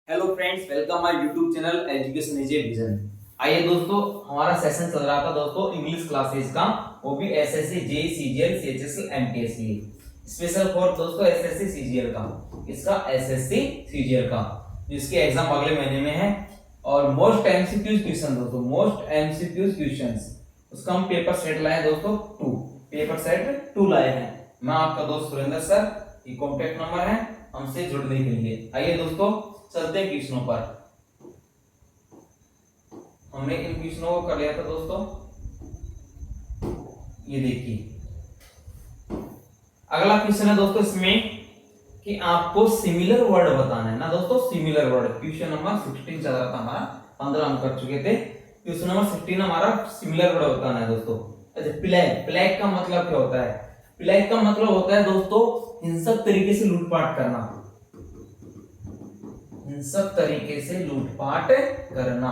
Hello friends, welcome my YouTube channel education is a vision. आइए दोस्तों, हमारा session चल रहा था दोस्तों इंग्लिश क्लासेस का, वो भी SSC JE CGL CHSL MTS के लिए स्पेशल फॉर दोस्तों एसएससी सीजीएल का, इसका एसएससी सीजीएल का जिसके एग्जाम अगले महीने में है। और मोस्ट एमसीक्यूज क्वेश्चन दोस्तों, मोस्ट एमसीक्यूज क्वेश्चंस, उसका हम पेपर सेट लाए दोस्तों 2, पेपर सेट 2 लाए हैं। मैं आपका दोस्त सुरेंद्र सर, ये कॉन्टेक्ट नंबर है हमसे जुड़ने के लिए। आइए दोस्तों चलते हैं क्वेश्चनों पर। हमने इन क्वेश्चनों को कर लिया था दोस्तों, ये देखिए अगला क्वेश्चन है दोस्तों इसमें कि आपको सिमिलर वर्ड बताना है ना दोस्तों। सिमिलर वर्ड क्वेश्चन नंबर 16 चल रहा था हमारा, 15 हम कर चुके थे। क्वेश्चन नंबर 16 हमारा सिमिलर वर्ड बताना है दोस्तों। अच्छा, प्लेग, प्लेग का मतलब क्या होता है? प्लेग का मतलब होता है दोस्तों हिंसक तरीके से लूटपाट करना, हिंसक तरीके से लूटपाट करना।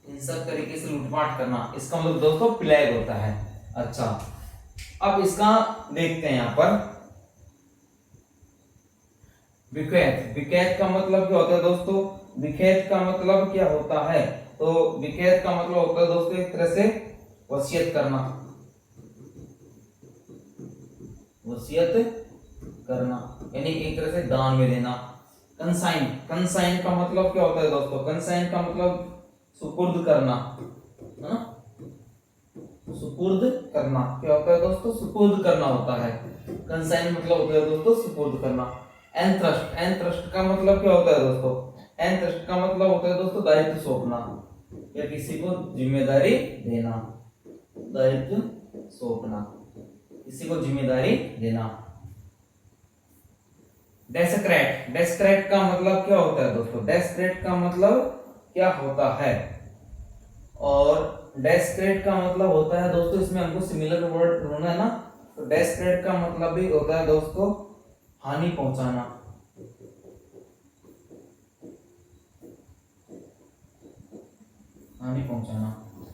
हिंसक तरीके से लूटपाट करना, इसका मतलब दोस्तों प्लेग होता है। अच्छा, अब इसका देखते हैं यहां पर विकैत। विकैत का मतलब क्या होता है दोस्तों? विकैत का मतलब क्या होता है? तो विकैत का मतलब होता है दोस्तों एक तरह से वसीयत करना, वसीयत करना यानी एक तरह से दान में देना। कंसाइन, कंसाइन का मतलब क्या होता है दोस्तों? कंसाइन का मतलब सुपुर्द करना, है ना? सुपुर्द करना क्या होता है दोस्तों? सुपुर्द करना होता है। कंसाइन मतलब होता है दोस्तों सुपुर्द करना। एनट्रस्ट, एनट्रस्ट का मतलब क्या होता है दोस्तों? एनट्रस्ट का मतलब होता है दोस्तों दायित्व सौंपना या किसी को जिम्मेदारी देना, दायित्व सौंपना, किसी को जिम्मेदारी देना। डेस्क्रेट, डेस्क्रेट का मतलब क्या होता है दोस्तों? डेस्क्रेट का मतलब क्या होता है? और डेस्क्रेट का मतलब होता है दोस्तों, इसमें हमको सिमिलर वर्ड ढूंढना है ना, तो डेस्क्रेट का मतलब भी होता है दोस्तों हानि पहुंचाना, हानि पहुंचाना।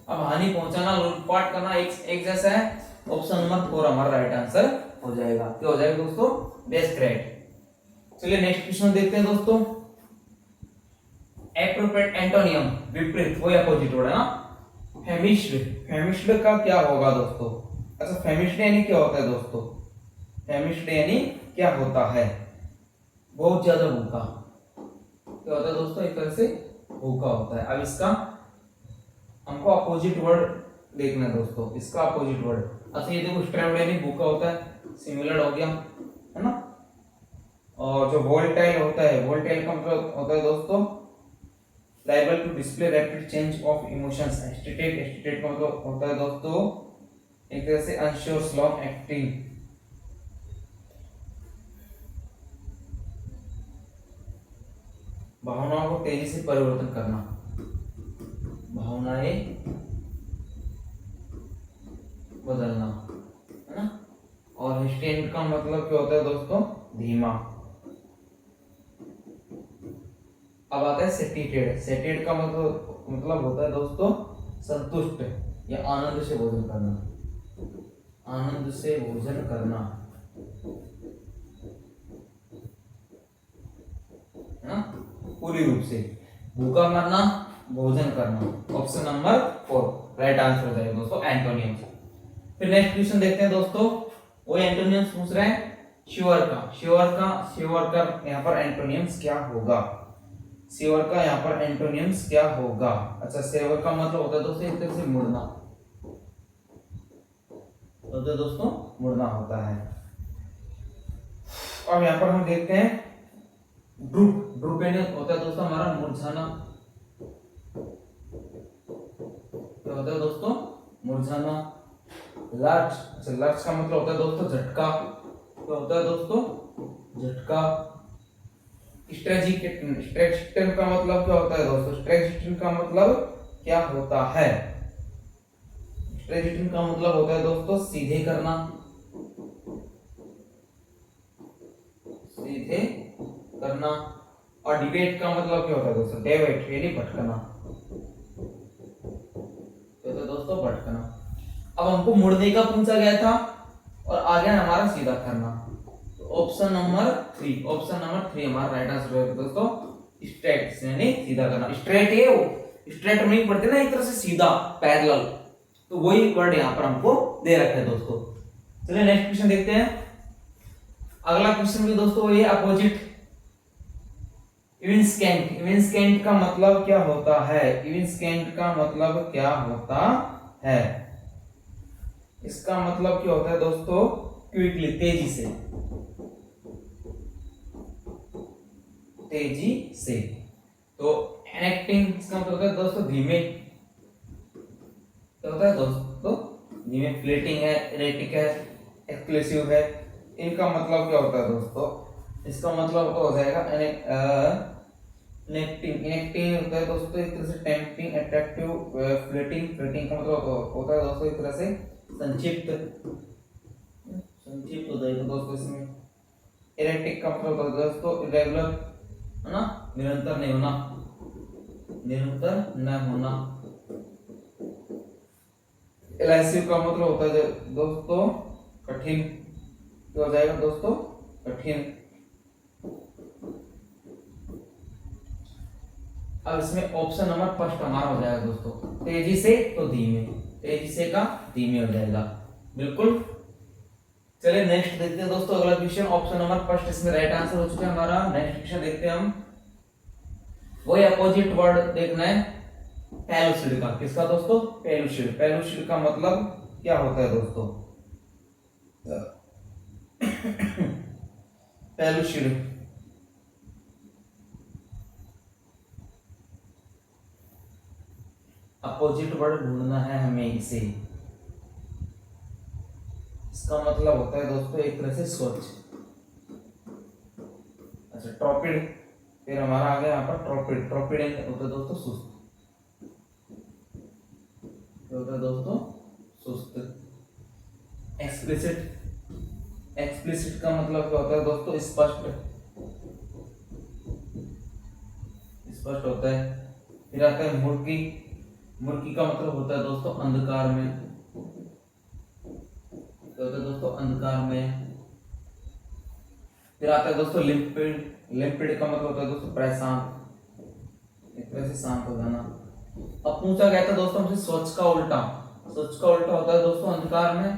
अब हानि पहुंचाना, लूटपाट करना एक जैसा है। ऑप्शन नंबर 4 हमारा राइट आंसर हो जाएगा। क्या हो जाएगा दोस्तों? डेस्क्रेट। चलिए नेक्स्ट क्वेश्चन देखते हैं दोस्तों। एप्रोप्रिएट एंटोनियम, विपरीत, वो अपोजिट वर्ड है ना। फेमिश्ड, फेमिश्ड का क्या होगा दोस्तों? अच्छा, फेमिश्ड यानी क्या होता है दोस्तों? फेमिश्ड यानी क्या होता है? बहुत ज्यादा भूखा। क्या होता है दोस्तों? एक तरह से भूखा होता है। अब इसका हमको अपोजिट वर्ड देखना है दोस्तों, इसका अपोजिट वर्ड। अच्छा, ये देखो स्ट्रेम्ड यानी भूखा होता है, सिमिलर हो गया, है ना। और जो वोलेटाइल होता है, वोलेटाइल का मतलब होता है दोस्तों liable to display rapid change of emotions. एस्टेटेट, एस्टेटेट का मतलब होता है दोस्तों एक तरह से अनश्योर, स्लो एक्टिंग। भावनाओं को तेजी से परिवर्तन करना, भावनाएं बदलना, है ना। और हिस्टेरिक का मतलब क्या होता है दोस्तों? धीमा। अब आता है सेटिटेड। सेटिटेड का मतलब होता है दोस्तों संतुष्ट या आनंद से भोजन करना, आनंद से भोजन करना, है ना, पूरी रूप से। भूखा मरना, भोजन करना। ऑप्शन नंबर 4 राइट आंसर हो जाएगा दोस्तों एंटोनियम। फिर नेक्स्ट क्वेश्चन देखते हैं दोस्तों, वो एंटोनियम्स पूछ रहे हैं श्योर का। श्योर का, श्योर का यहाँ पर एंटोनियम्स क्या होगा? श्योर का यहाँ पर एंटोनियम्स क्या होगा? अच्छा, श्योर का मतलब होता है दोस्तों एक तरह से मुड़ना, होता है दोस्तों मुड़ना होता है। और यहाँ पर हम देखते हैं ड्रूप, ड्रूप यानी होता है दोस्तों हमारा मुरझाना। क्या होता है दोस्तों? मुरझाना। लर्च, अच्छा लर्च का मतलब होता है दोस्तों झटका। क्या होता है दोस्तों? झटका। स्ट्रेचिटन का मतलब क्या होता है दोस्तों? स्ट्रेचिटन का मतलब क्या होता है? स्ट्रेचिटन का मतलब होता है दोस्तों सीधे करना, सीधे करना। और डिबेट का मतलब क्या होता है दोस्तों? डेविएट यानी भटकना, क्या होता है दोस्तों? भटकना। अब हमको मुड़ने का पूछा गया था और आ गया हमारा सीधा करना। तो ऑप्शन नंबर 3 हमारा राइट आंसर है दोस्तों, स्ट्रेट यानी सीधा करना। स्ट्रेट है वो, स्ट्रेट नहीं पढ़ते ना एक तरह से सीधा पैरेलल, तो वही वर्ड यहाँ पर हमको दे रखा है दोस्तों। चलिए नेक्स्ट क्वेश्चन देखते हैं। अगला क्वेश्चन भी दोस्तों ये अपोजिट इविंस्केंट। इविंस्केंट का मतलब क्या होता है? इविंस्केंट का मतलब क्या होता है? इसका मतलब क्या होता है दोस्तों? क्विकली, तेजी से, तेजी से। तो एनेक्टिंग इसका मतलब होता है दोस्तों धीमे, क्या होता है दोस्तों? धीमे। फ्लेटिंग है, इरेटिक है, एक्सक्लूसिव है, इनका मतलब क्या होता है दोस्तों? इसका मतलब हो जाएगा इनेक्टिंग। इनेक्टिंग होता है दोस्तों एक तरह से टेम्पटिंग, अट्रैक्टिव, फ्लेटिंग। फ्लेटिंग का मतलब होता है दोस्तों एक तरह से संक्षिप्त, संक्षिप्त हो जाएगा दोस्तों इसमें। इरेटिक का मतलब होता है दोस्तों इरेगुलर, है ना, निरंतर नहीं होना, निरंतर न होना। एलाइसिव का मतलब होता है दोस्तों कठिन, क्या हो जाएगा दोस्तों? कठिन। अब इसमें ऑप्शन नंबर फर्स्ट हमारा हो जाएगा दोस्तों, तेजी से तो धीमे, तेजी से का धीमे हो जाएगा, बिल्कुल। चलिए नेक्स्ट देखते हैं दोस्तों अगला क्वेश्चन। ऑप्शन नंबर फर्स्ट इसमें राइट आंसर हो चुका है हमारा। नेक्स्ट क्वेश्चन देखते हैं हम। वही अपोजिट वर्ड देखना है पेलुसिड का। किसका दोस्तों? पेलुसिड। पेलुसिड का मतलब क्या होता है दोस्तों? पेलुसिड अपोजिट वर्ड ढूंढना है हमें इसे। इसका मतलब होता है दोस्तों एक तरह से स्वच्छ। अच्छा, ट्रॉपिड, फिर हमारा आ गया यहाँ पर ट्रॉपिड। ट्रॉपिड होता है दोस्तों सुस्त, क्या होता है दोस्तों? सुस्त। एक्सप्लिसिट, एक्सप्लिसिट का मतलब क्या होता है दोस्तों? स्पष्ट, स्पष्ट होता है। फिर आता है मुर्की। मुर्की का मतलब होता है दोस्तों अंधकार में, क्या होता है दोस्तों? अंधकार में। फिर आता है दोस्तों लिम्पिड। लिम्पिड का मतलब होता है दोस्तों परेशान, एक तरह से शांत हो जाना। अब पूछा गया था दोस्तों हमसे स्वच्छ का उल्टा। स्वच्छ का उल्टा होता है दोस्तों अंधकार में, है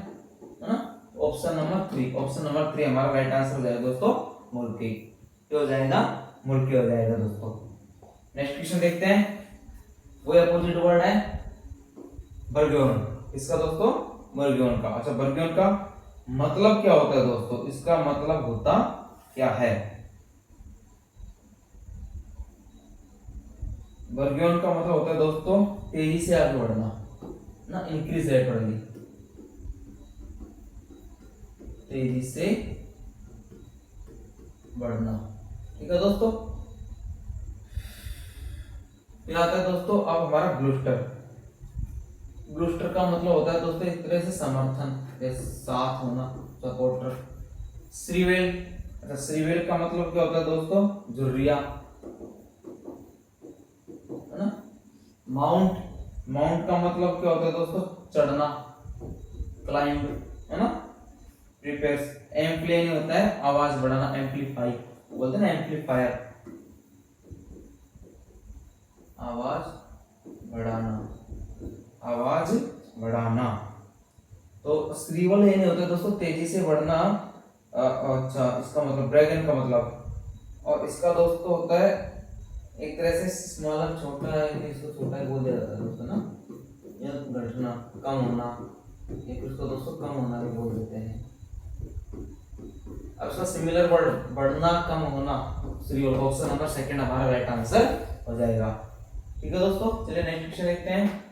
ना। ऑप्शन नंबर 3, ऑप्शन नंबर 3 हमारा राइट आंसर हो जाएगा दोस्तों मुर्की। क्या हो जाएगा? मुर्की हो जाएगा दोस्तों। नेक्स्ट क्वेश्चन देखते हैं। वही अपोजिट वर्ड है बर्गियन। इसका दोस्तों बर्गियन का। अच्छा, बर्गियन का मतलब क्या होता है दोस्तों? इसका मतलब होता क्या है? बर्गियन का मतलब होता है दोस्तों तेजी से आगे बढ़ना ना, इंक्रीज रैपिडली, तेजी से बढ़ना। ठीक है दोस्तों। फिर आता है दोस्तों अब हमारा ग्लूस्टर। ग्लूस्टर का मतलब होता है दोस्तों एक तरह से समर्थन, जैसे साथ होना, सपोर्टर। श्रीवेल। अच्छा, श्रीवेल का मतलब क्या होता है दोस्तों? झुर्रिया, है ना। माउंट। माउंट का मतलब क्या होता है दोस्तों? चढ़ना, क्लाइंब, है ना। प्रिपेयर्स। एम्प्लीफाई होता है आवाज बढ़ाना, एम्प्लीफाई बोलते हैं ना, एम्प्लीफायर, आवाज बढ़ाना, आवाज बढ़ाना। तो श्रीवल ये नहीं होता दोस्तों तेजी से बढ़ना। अच्छा, इसका मतलब ड्रैगन का मतलब। और इसका दोस्तों होता है एक तरह से स्मॉलर, छोटा है, इसको छोटा ही बोल दिया जाता है दोस्तों ना, या घटना, कम होना, या फिर उसको दोस्तों कम होना भी बोल देते हैं। अब इसका सिमिलर वर्ड बढ़ना, कम होना, श्रीवल। ऑप्शन नंबर सेकंड हमारा राइट आंसर हो जाएगा। ठीक है दोस्तों, चलिए नेक्स्ट क्वेश्चन देखते हैं।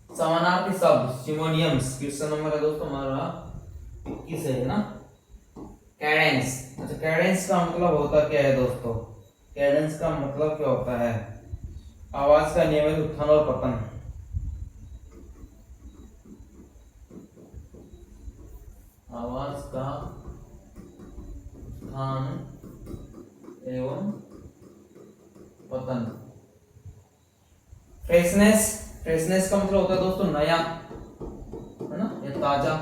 समानार्थी शब्द सिमोनियम्स। क्वेश्चन नंबर है दोस्तों हमारा 21 है ना। कैडेंस। अच्छा, कैडेंस का मतलब होता क्या है दोस्तों? कैडेंस का मतलब क्या होता है? आवाज का नियमित उत्थान और पतन। आवाज का उत्थान एवं पतन। फ्रेशनेस। फ्रेशनेस का मतलब होता है दोस्तों नया, है ना, या ताजा।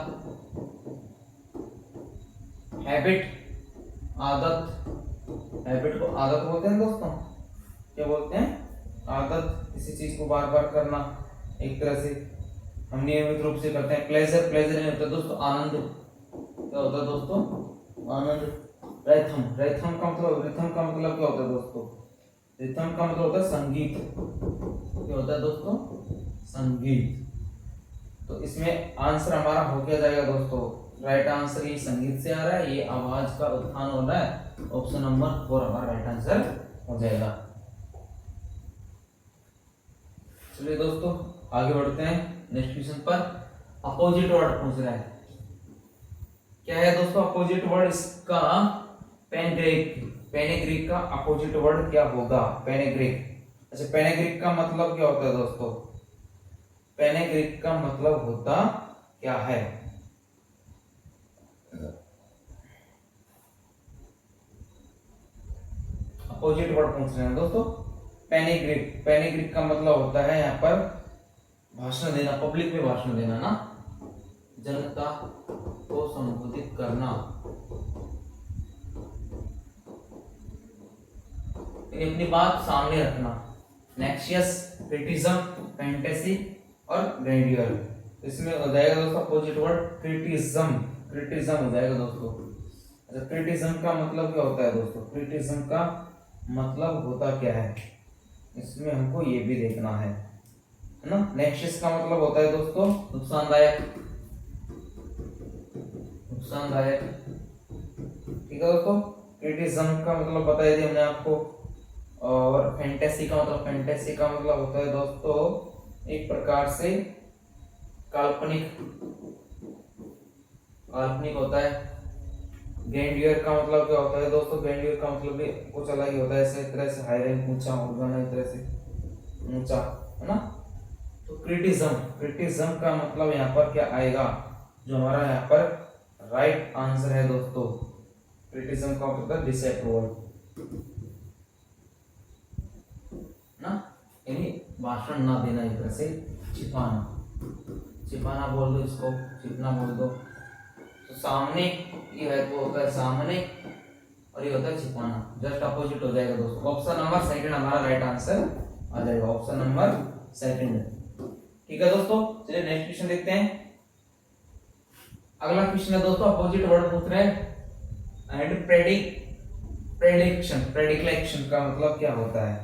हैबिट, आदत, हैबिट को आदत बोलते हैं दोस्तों। क्या बोलते हैं? आदत, किसी चीज को बार बार करना, एक तरह से हम नियमित रूप से करते हैं। प्लेजर, प्लेजर नहीं होता दोस्तों, आनंद। क्या होता है दोस्तों? आनंद। रिथम, रिथम का मतलब, रिथम का मतलब क्या होता है दोस्तों? रिथम का मतलब होता है संगीत। क्या होता है दोस्तों? संगीत। तो इसमें आंसर हमारा हो क्या जाएगा दोस्तों? राइट आंसर ये संगीत से आ रहा है, ये आवाज का उत्थान हो रहा है। ऑप्शन नंबर 4 हमारा राइट आंसर हो जाएगा। चलिए दोस्तों आगे बढ़ते हैं नेक्स्ट क्वेश्चन पर। अपोजिट वर्ड पूछ रहा है। क्या है दोस्तों अपोजिट वर्ड? इसका पेनेग्रिक, पेनेग्रिक का अपोजिट वर्ड क्या होगा? पेनेग्रिक। अच्छा, पेनेग्रिक का मतलब क्या होता है दोस्तों? पेनेग्रिक का मतलब होता क्या है? अपोजिट वर्ड पूछ रहे हैं दोस्तों। पेनेग्रिक, पेनेग्रिक का मतलब होता है यहाँ पर भाषण देना, पब्लिक में भाषण देना ना, जनता को संबोधित करना, अपनी बात सामने रखना। नेक्सियस, क्रिटिज्म, फैंटेसी और ग्रैंडियर। इसमें हो जाएगा दोस्तों अपोजिट वर्ड क्रिटिज्म, क्रिटिज्म हो जाएगा दोस्तों। अच्छा, क्रिटिज्म का मतलब क्या होता है दोस्तों? क्रिटिज्म का मतलब होता क्या है, इसमें हमको ये भी देखना है ना। नेक्सियस का मतलब होता है दोस्तों नुकसानदायक, नुकसानदायक। ठीक है दोस्तों, क्रिटिज्म का मतलब बता दिया हमने आपको। और फैंटेसी का मतलब, फैंटेसी का मतलब होता है दोस्तों एक प्रकार से काल्पनिक, काल्पनिक होता है। ग्रैंडियर का मतलब क्या होता है दोस्तों? ग्रैंडियर का मतलब भी कुछ अलग ही होता है, ऐसे तरह से हाई रैंक, ऊंचा होना, एक तरह से ऊंचा, है ना। तो क्रिटिज्म, क्रिटिज्म का मतलब यहाँ पर क्या आएगा? जो हमारा यहाँ पर राइट आंसर है दोस्तों, क्रिटिज्म का मतलब डिसअप्रूवल ना, यानी भाषण ना देना, एक तरह से छिपाना, छिपाना बोल दो इसको, छिपना बोल दो। तो सामने ये है तो होता है सामने, और ये होता है छिपाना, जस्ट अपोजिट हो जाएगा दोस्तों। ऑप्शन नंबर सेकंड हमारा राइट आंसर आ जाएगा, ऑप्शन नंबर सेकंड। ठीक है दोस्तों, चलिए नेक्स्ट क्वेश्चन देखते हैं। अगला क्वेश्चन है दोस्तों अपोजिट वर्ड पूछ रहे हैं एंड प्रेडिक्शन, प्रेडिक्लेक्शन का मतलब क्या होता है?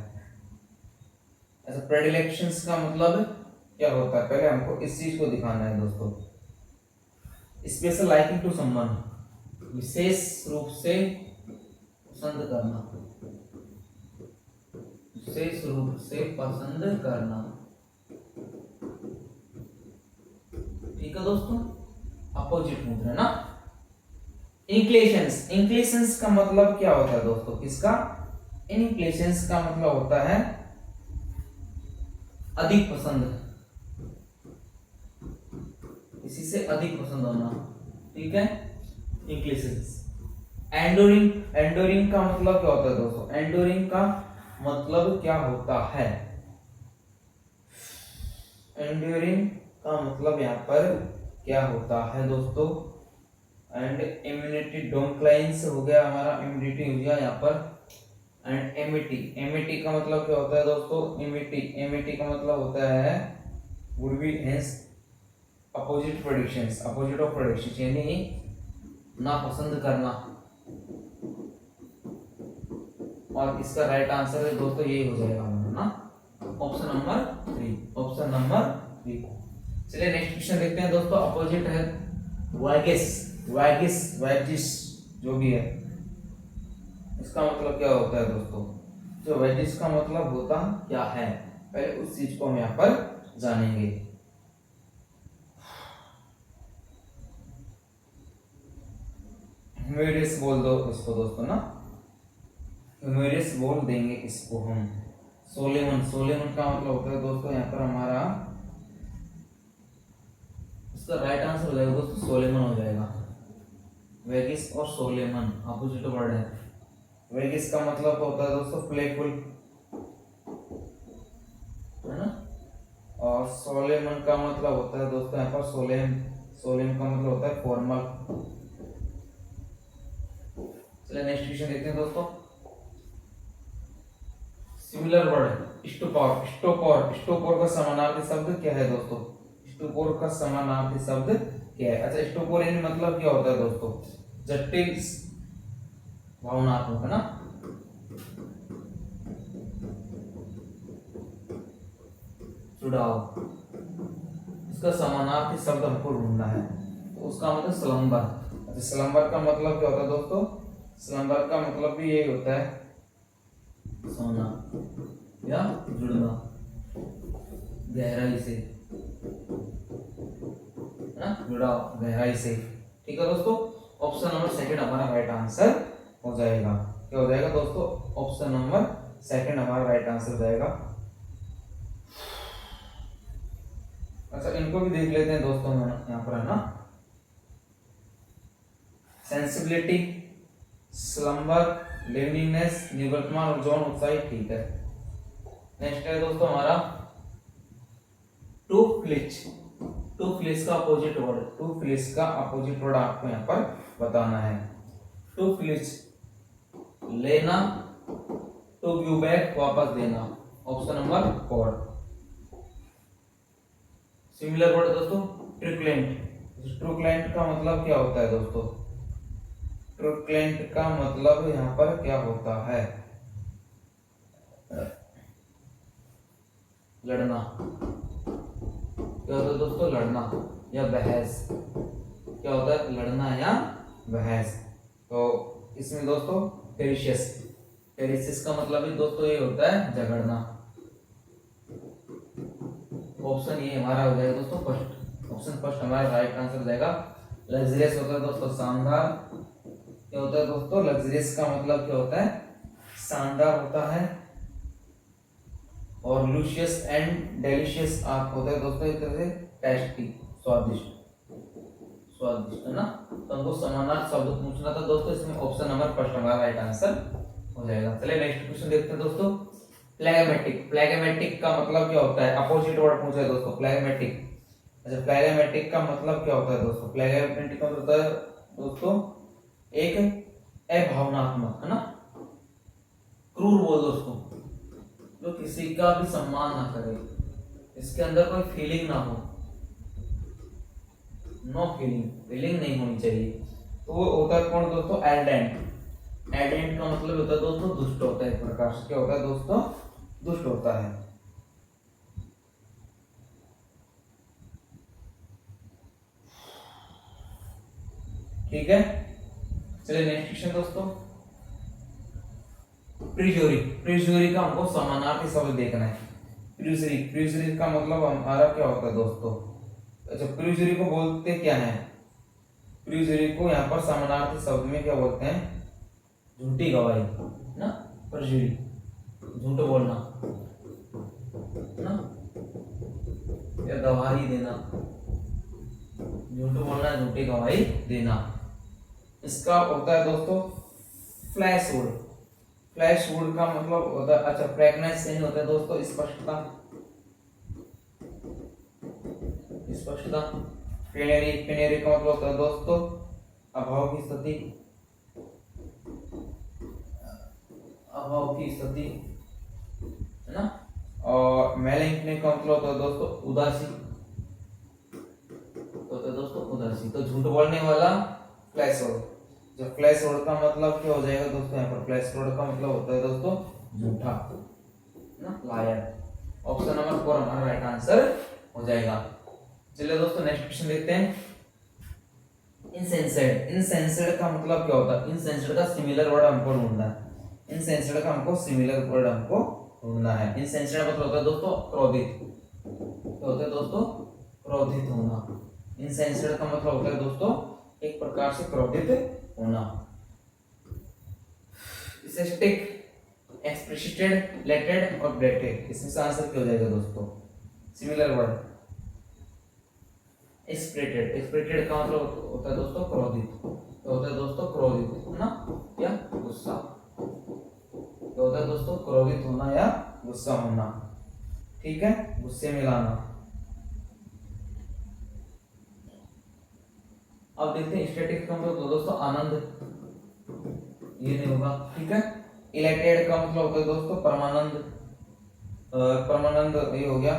ऐसा प्रेडिलेक्शंस का मतलब क्या होता है? पहले हमको इस चीज को दिखाना है दोस्तों। स्पेशल लाइकिंग टू समवन, विशेष रूप से पसंद करना, विशेष रूप से पसंद करना। ठीक है दोस्तों, अपोजिट पूछ रहे ना। इंक्लेशंस, इंक्लेशंस का मतलब क्या होता है दोस्तों? किसका? इंक्लेशंस का मतलब होता है अधिक पसंद, इसी से अधिक पसंद होना। ठीक है, इंक्लेशंस। एंडोरिंग, एंडोरिंग का मतलब क्या होता है दोस्तों? एंडोरिंग का मतलब क्या होता है? एंडोरिंग का मतलब यहाँ पर क्या होता है दोस्तों? एंड इम्यूनिटी डोंक्लाइंस हो गया हमारा, इम्यूनिटी हो गया यहाँ पर। एंड एमिटी, एमिटी का मतलब क्या होता है दोस्तों? एमिटी, एमिटी का मतलब होता है would be hence opposite predictions, opposite of predictions, यानी नापसंद करना। और इसका राइट आंसर है दोस्तों यही हो जाएगा ना, ऑप्शन नंबर 3, ऑप्शन नंबर 3। चलिए नेक्स्ट क्वेश्चन देखते हैं दोस्तों। अपोजिट है वैगिस, वैगिस, वैजिस जो भी है, इसका मतलब क्या होता है दोस्तों? जो वैजिस का मतलब होता क्या है, पहले उस चीज को हम यहाँ पर जानेंगे। ह्यूमेरियस बोल दो इसको दोस्तों ना, ह्यूमेरियस बोल देंगे इसको हम। सोलेमन, सोलेमन का मतलब होता है दोस्तों यहाँ पर हमारा, इसका राइट आंसर हो जाएगा दोस्तों सोलेमन हो जाएगा। वेगिस और सोलेमन अपोजिट वर्ड है। वेगिस का मतलब होता है दोस्तों प्लेफुल, है ना। और सोलेमन का मतलब होता है दोस्तों यहाँ पर सोलेम, सोलेम का मतलब होता है फॉर्मल, चलिए नेक्स्ट क्वेश्चन देखते हैं दोस्तों। सिमिलर वर्ड स्टोपोर, स्टोपोर, स्टोपोर का समानार्थी शब्द क्या है दोस्तों? स्टोपोर का समानार्थी शब्द क्या है? अच्छा, स्टोपोर यानी मतलब क्या होता है दोस्तों? जटिल भावनात्मक, है ना? जुड़ाव, इसका समानार्थी शब्द हमको ढूंढना है, तो उसका मतलब स्लंबर। अच्छा, स्लंबर का मतलब क्या होता है दोस्तों? स्लंबर का मतलब भी यही होता है, सोना या जुड़ना गहराई से, है ना? जुड़ाव गहराई से। ठीक है दोस्तों, ऑप्शन नंबर सेकंड हमारा राइट आंसर हो जाएगा। क्या हो जाएगा दोस्तों? ऑप्शन नंबर सेकंड हमारा राइट आंसर हो जाएगा। अच्छा, इनको भी देख लेते हैं दोस्तों यहाँ पर, है ना? सेंसिबिलिटी, स्लंबर, लिवनिंगनेस, निवर्तमान और जौन उत्साही। ठीक है, नेक्स्ट है दोस्तों हमारा टू फ्लिच। टू फ्लिच का अपोजिट वर्ड, टू फ्लिच का अपोजिट वर्ड आपको यहाँ पर बताना है। टू फ्लिच, लेना, टू गिव बैक, वापस देना। Option number 4। सिमिलर वर्ड दोस्तों ट्रुक्लेंट। ट्रुक्लेंट का मतलब क्या होता है दोस्तों? ट्रुक्लेंट का मतलब यहाँ पर क्या होता है? लड़ना। क्या होता है दोस्तों? लड़ना या बहस। क्या होता है? लड़ना या बहस। तो इसमें दोस्तों पेरिशियस, पेरिशियस का मतलब भी दोस्तों ये होता है झगड़ना। ऑप्शन ये हमारा हो जाएगा दोस्तों फर्स्ट, ऑप्शन फर्स्ट हमारा राइट आंसर हो जाएगा। लग्जरियस होता है दोस्तों शानदार। क्या होता है दोस्तों? लग्जरियस का मतलब क्या होता है? शानदार होता है। और लूशियस एंड डेलिशियस आप होता है दोस्तों एक तरह से टेस्टी, स्वादिष्ट, स्वादिष्ट, है ना? तो हमको समानार्थी शब्द पूछना था दोस्तों, इसमें ऑप्शन नंबर फर्स्ट हमारा राइट आंसर हो जाएगा। चलिए नेक्स्ट क्वेश्चन देखते हैं दोस्तों। प्लेगमेटिक, प्लेगमेटिक का मतलब क्या होता है? अपोजिट वर्ड पूछा है दोस्तों, प्लेगमेटिक। अच्छा, प्लेगमेटिक का मतलब क्या होता है दोस्तों? प्लेगमेटिक का मतलब होता है दोस्तों एक अभावनात्मक, है ना? क्रूर बोल दोस्तों, जो किसी का भी सम्मान ना करे, इसके अंदर कोई फीलिंग ना हो, नो फीलिंग, फीलिंग नहीं होनी चाहिए। तो वो होता है कौन दोस्तों? एडेंट। एडेंट का मतलब होता है दोस्तों दुष्ट होता है, एक प्रकार से क्या होता है दोस्तों? दुष्ट होता है। ठीक है, चलिए नेक्स्ट क्वेश्चन दोस्तों। प्रिजोरी, प्रिजोरी का हमको समानार्थी शब्द देखना है। प्रिजोरी, प्रिजोरी का मतलब हमारा क्या होता है दोस्तों? अच्छा, प्रिजोरी को बोलते क्या है? प्रिजोरी को यहाँ पर समानार्थी शब्द में क्या बोलते हैं? झूठी गवाही, ना? प्रिजोरी, झूठ बोलना, ना? या गवाही देना, झूठ बोलना, झूठी गवाही देना। इसका होता है दोस्तों फ्लैशहुड। फ्लैशहुड का मतलब होता है, अच्छा, फ्रैगनेंस नहीं होता है दोस्तों स्पष्टता, स्पष्टता। पेनेरी, पेनेरी का मतलब होता है दोस्तों अभाव की स्थिति, अभाव की स्थिति, है ना? और मेलैंकोली का मतलब होता है दोस्तों उदासी, होता है दोस्तों उदासी। तो झूठ बोलने वाला फ्लैशहुड। जो फ्लैशहुड का मतलब क्या हो जाएगा दोस्तों? यहाँ पर फ्लैशहुड का मतलब होता है दोस्तों झूठा, ना? लायर। ऑप्शन नंबर 4 हमारा राइट आंसर हो जाएगा। चलिए दोस्तों नेक्स्ट क्वेश्चन देखते हैं। इनसेंसर्ड, इनसेंसर्ड का मतलब क्या होता है? इनसेंसर्ड का सिमिलर वर्ड हमको ढूंढना है। इनसेंसर्ड का हमको सिमिलर वर्ड हमको ढूंढना है। इनसेंसर्ड मतलब होता है दोस्तों क्रोधित। क्या होता है दोस्तों? क्रोधित होना। इनसेंसर्ड का मतलब होता है दोस्तों एक प्रकार से क्रोधित होना। स्टैटिक, एक्सप्रेसिटेड, लेटेड और ब्रेटेड, इसमें आंसर क्या हो जाएगा दोस्तों? Similar word एक्सप्रेटेड। एक्सप्रेटेड का मतलब होता है दोस्तों क्रोधित। क्या होता है दोस्तों? क्रोधित होना या गुस्सा। क्या होता है दोस्तों? क्रोधित होना या गुस्सा होना। ठीक है, गुस्से में लाना। अब देखते हैं स्टैटिक का मतलब दोस्तों आनंद, ये नहीं होगा, ठीक है। इलेटेड का मतलब होता है दोस्तों परमानंद, परमानंद ये हो गया,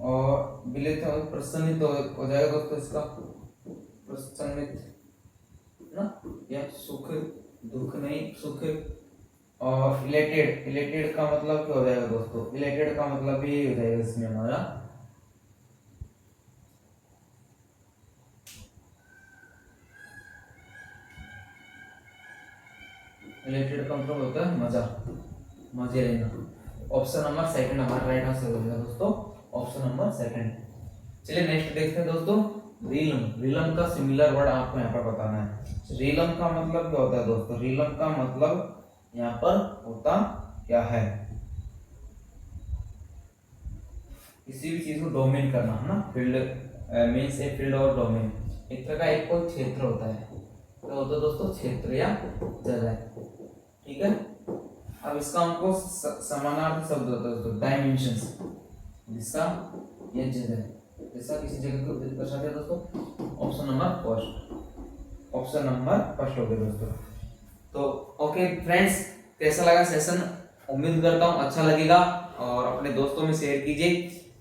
और विलित प्रसन्नित हो जाएगा दोस्तों, इसका प्रसन्नित ना, या सुख, दुख नहीं सुख। और इलेटेड, इलेटेड का मतलब क्या हो जाएगा दोस्तों, इलेटेड का मतलब भी हो जाएगा इसमें हमारा इलेटेड का मतलब होता है मजा, मजे लेना। ऑप्शन नंबर सेकंड हमारा राइट आंसर हो जाएगा दोस्तों, ऑप्शन नंबर सेकंड। चलिए नेक्स्ट देखते हैं दोस्तों, रीलम। रीलम का सिमिलर वर्ड आपको यहाँ पर बताना है। रीलम का मतलब क्या होता है दोस्तों, रीलम का मतलब यहाँ पर होता क्या है, किसी भी चीज को डोमेन करना है ना, फील्ड मीन्स ए फील्ड और डोमेन, एक तरह का एक कोई क्षेत्र होता है, क्या होता है दोस्तों, क्षेत्र या जगह, ठीक है। अब इसका हमको समानार्थी शब्द होता है दोस्तों, डायमेंशंस, दिशा या जगह, दिशा किसी जगह को दर्शाते हैं दोस्तों। Option number first, option number first हो गया दोस्तों। तो ओके फ्रेंड्स, कैसा लगा सेशन, उम्मीद करता हूँ अच्छा लगेगा, और अपने दोस्तों में शेयर कीजिए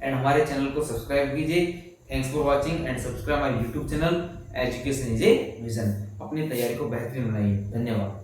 एंड हमारे चैनल को सब्सक्राइब कीजिए। Thanks for watching and subscribe my YouTube channel education is a vision. अपनी तैयारी को बेहतरीन बनाइए। धन्यवाद।